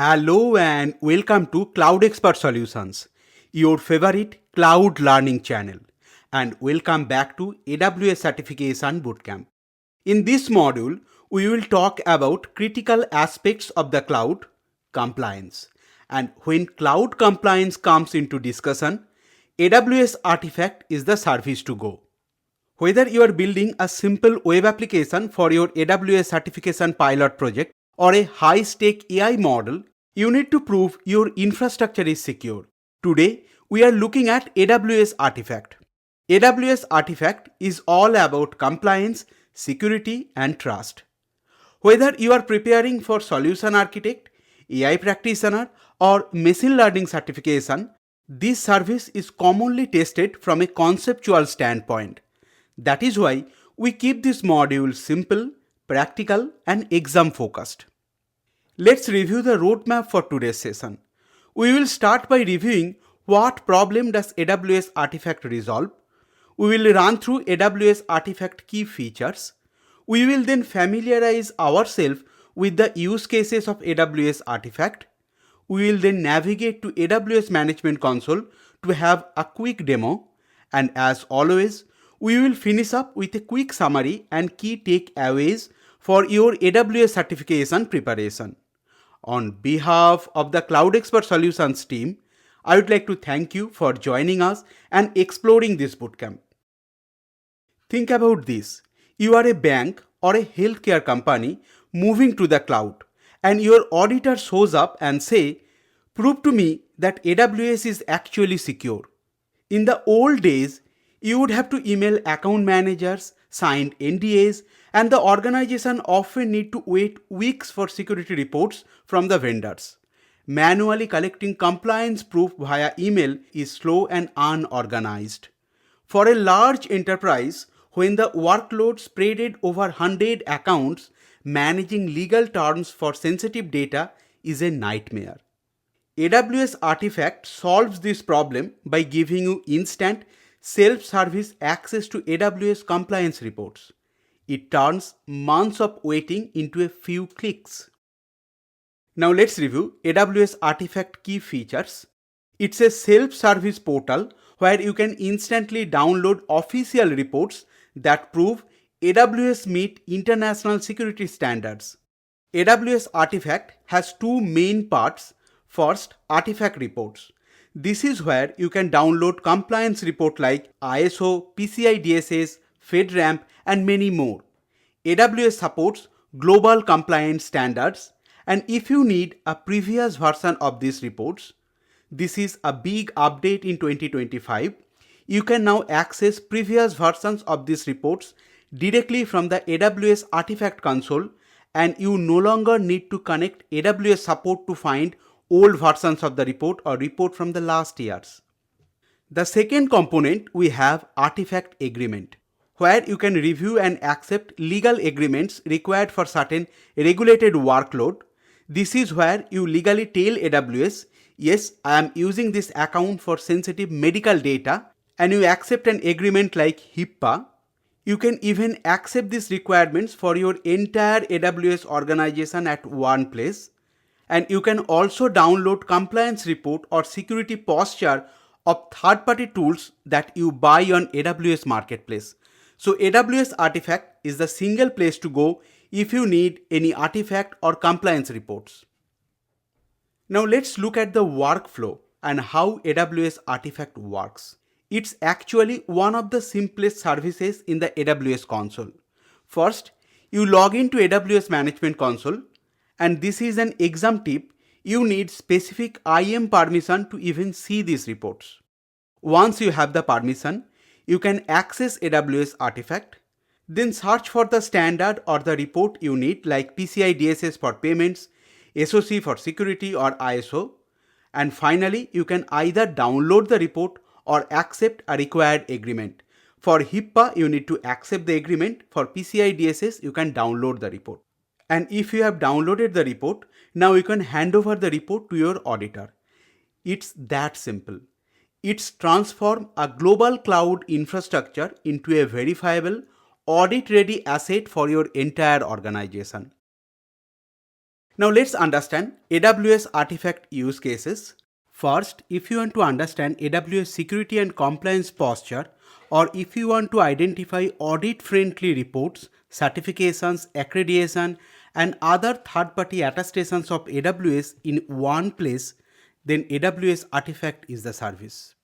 Hello and welcome to CloudExpert Solutions, your favorite cloud learning channel, and welcome back to AWS Certification Bootcamp. In this module, we will talk about critical aspects of the cloud compliance. And when cloud compliance comes into discussion, AWS Artifact is the service to go. Whether you are building a simple web application for your AWS certification pilot project or a high-stake AI model, you need to prove your infrastructure is secure. Today, we are looking at AWS Artifact. AWS Artifact is all about compliance, security, and trust. Whether you are preparing for solution architect, AI practitioner, or machine learning certification, this service is commonly tested from a conceptual standpoint. That is why we keep this module simple, practical, and exam focused. Let's review the roadmap for today's session. We will start by reviewing what problem does AWS Artifact resolve. We will run through AWS Artifact key features. We will then familiarize ourselves with the use cases of AWS Artifact. We will then navigate to AWS Management Console to have a quick demo. And as always, we will finish up with a quick summary and key takeaways for your AWS certification preparation. On behalf of the CloudExpert Solutions team, I would like to thank you for joining us and exploring this bootcamp. Think about this. You are a bank or a healthcare company moving to the cloud, and your auditor shows up and say, "Prove to me that AWS is actually secure." In the old days, you would have to email account managers, sign NDAs, and the organization often need to wait weeks for security reports from the vendors. Manually collecting compliance proof via email is slow and unorganized. For a large enterprise, when the workload spread over 100 accounts, managing legal terms for sensitive data is a nightmare. AWS Artifact solves this problem by giving you instant self-service access to AWS compliance reports. It turns months of waiting into a few clicks. Now let's review AWS Artifact key features. It's a self-service portal where you can instantly download official reports that prove AWS meet international security standards. AWS Artifact has two main parts. First, Artifact reports. This is where you can download compliance reports like ISO, PCI DSS, FedRAMP, and many more. AWS supports global compliance standards, and if you need a previous version of these reports, this is a big update in 2025. You can now access previous versions of these reports directly from the AWS Artifact console, and you no longer need to connect AWS support to find old versions of the report or report from the last years. The second component, we have Artifact Agreement, where you can review and accept legal agreements required for certain regulated workload. This is where you legally tell AWS, yes, I am using this account for sensitive medical data, and you accept an agreement like HIPAA. You can even accept these requirements for your entire AWS organization at one place. And you can also download compliance report or security posture of third-party tools that you buy on AWS Marketplace. So AWS Artifact is the single place to go if you need any artifact or compliance reports. Now let's look at the workflow and how AWS Artifact works. It's actually one of the simplest services in the AWS console. First, you log into AWS Management Console. And this is an exam tip, you need specific IAM permission to even see these reports. Once you have the permission, you can access AWS Artifact, then search for the standard or the report you need like PCI DSS for payments, SOC for security or ISO. And finally, you can either download the report or accept a required agreement. For HIPAA, you need to accept the agreement. For PCI DSS, you can download the report. And if you have downloaded the report, now you can hand over the report to your auditor. It's that simple. It's transformed a global cloud infrastructure into a verifiable, audit-ready asset for your entire organization. Now let's understand AWS Artifact Use Cases. First, if you want to understand AWS security and compliance posture, or if you want to identify audit-friendly reports, certifications, accreditation, and other third-party attestations of AWS in one place, then AWS Artifact is the service.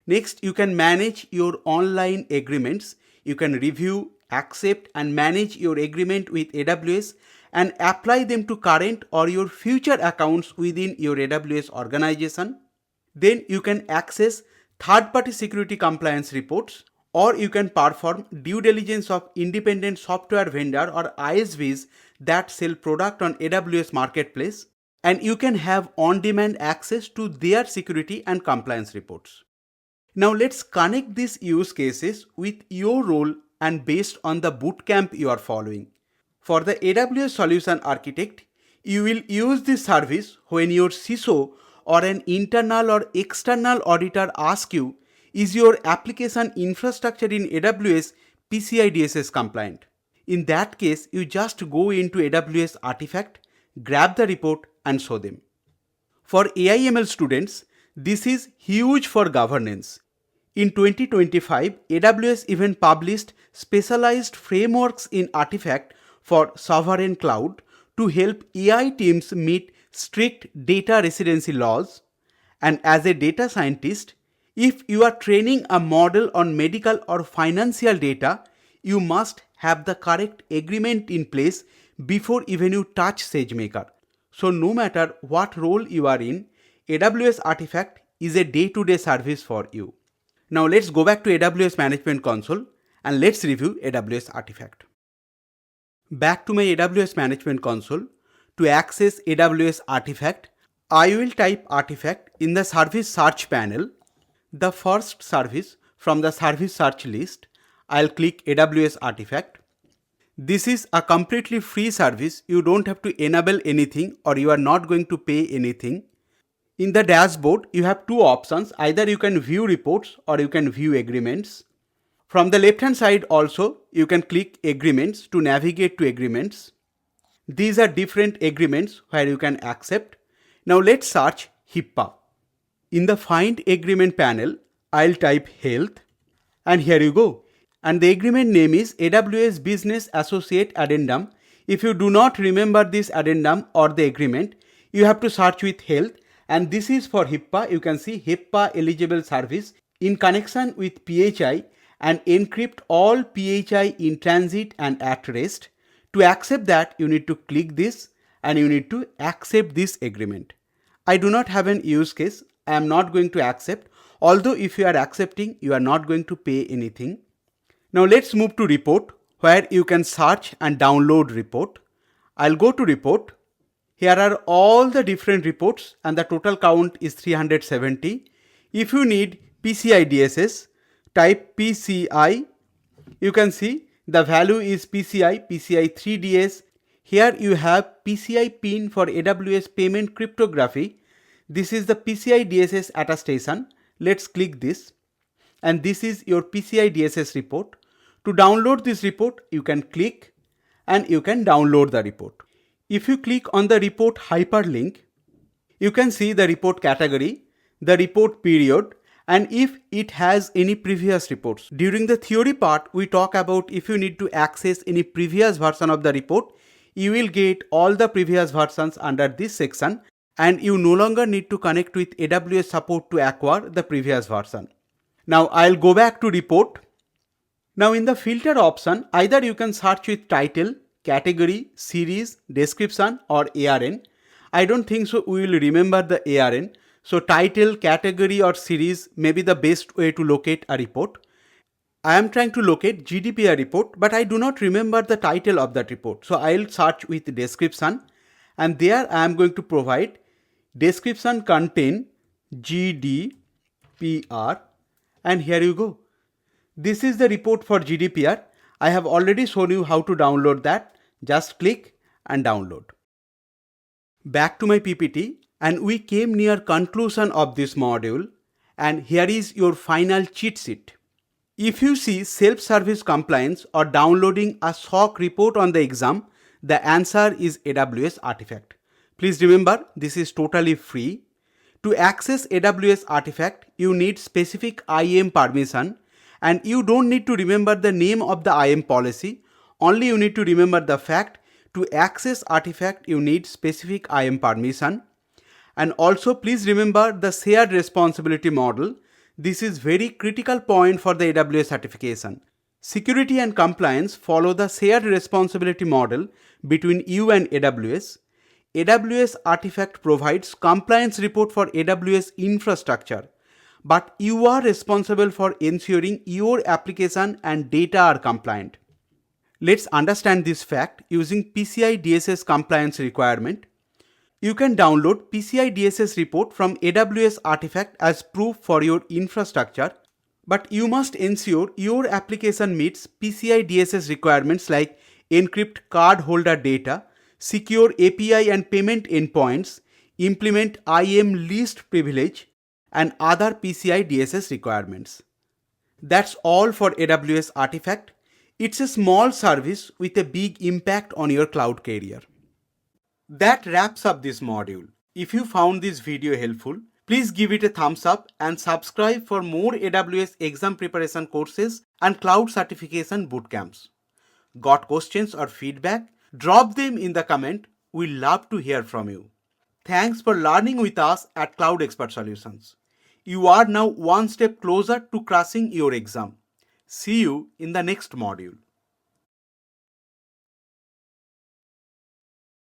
Next, you can manage your online agreements. You can review, accept, and manage your agreement with AWS and apply them to current or your future accounts within your AWS organization. Then you can access third-party security compliance reports, or you can perform due diligence of independent software vendor or ISVs that sell product on AWS Marketplace, and you can have on-demand access to their security and compliance reports. Now let's connect these use cases with your role and based on the bootcamp you are following. For the AWS Solution Architect, you will use this service when your CISO or an internal or external auditor asks you, is your application infrastructure in AWS PCI DSS compliant? In that case, you just go into AWS Artifact, grab the report and show them. For AIML students, this is huge for governance. In 2025, AWS even published specialized frameworks in Artifact for sovereign cloud to help AI teams meet strict data residency laws. And as a data scientist, if you are training a model on medical or financial data, you must have the correct agreement in place before even you touch SageMaker. So no matter what role you are in, AWS Artifact is a day-to-day service for you. Now let's go back to AWS Management Console and let's review AWS Artifact. Back to my AWS Management Console. To access AWS Artifact, I will type Artifact in the Service Search panel. The first service from the service search list, I'll click AWS Artifact. This is a completely free service. You don't have to enable anything or you are not going to pay anything. In the dashboard, you have two options. Either you can view reports or you can view agreements. From the left hand side also, you can click agreements to navigate to agreements. These are different agreements where you can accept. Now let's search HIPAA. In the Find Agreement panel, I'll type Health and here you go. And the agreement name is AWS Business Associate Addendum. If you do not remember this addendum or the agreement, you have to search with Health. And this is for HIPAA. You can see HIPAA eligible service in connection with PHI and encrypt all PHI in transit and at rest. To accept that, you need to click this and you need to accept this agreement. I do not have an use case. I am not going to accept. Although if you are accepting, you are not going to pay anything. Now let's move to report where you can search and download report. I'll go to report. Here are all the different reports and the total count is 370. If you need PCI DSS, type PCI. You can see the value is PCI 3DS. Here you have PCI pin for AWS payment cryptography. This is the PCI DSS attestation. Let's click this. And this is your PCI DSS report. To download this report, you can click and you can download the report. If you click on the report hyperlink, you can see the report category, the report period, and if it has any previous reports. During the theory part, we talk about if you need to access any previous version of the report, you will get all the previous versions under this section and you no longer need to connect with AWS support to acquire the previous version. Now I'll go back to report. Now in the filter option, either you can search with title, category, series, description or ARN. I don't think so we will remember the ARN. So title, category or series may be the best way to locate a report. I am trying to locate GDPR report, but I do not remember the title of that report. So I'll search with description and there I am going to provide description contain GDPR and here you go. This is the report for GDPR. I have already shown you how to download that. Just click and download. Back to my PPT and we came near conclusion of this module and here is your final cheat sheet. If you see self-service compliance or downloading a SOC report on the exam, the answer is AWS Artifact. Please remember, this is totally free. To access AWS Artifact, you need specific IAM permission, and you don't need to remember the name of the IAM policy. Only you need to remember the fact to access Artifact you need specific IAM permission. And also please remember the shared responsibility model. This is very critical point for the AWS certification. Security and compliance follow the shared responsibility model between you and AWS. AWS Artifact provides compliance report for AWS infrastructure, but you are responsible for ensuring your application and data are compliant. Let's understand this fact using PCI DSS compliance requirement. You can download PCI DSS report from AWS Artifact as proof for your infrastructure, but you must ensure your application meets PCI DSS requirements like encrypt cardholder data, secure API and payment endpoints, implement IAM least privilege, and other PCI DSS requirements. That's all for AWS Artifact. It's a small service with a big impact on your cloud career. That wraps up this module. If you found this video helpful, please give it a thumbs up and subscribe for more AWS exam preparation courses and cloud certification bootcamps. Got questions or feedback? Drop them in the comment. We'd love to hear from you. Thanks for learning with us at CloudExpert Solutions. You are now one step closer to crushing your exam. See you in the next module.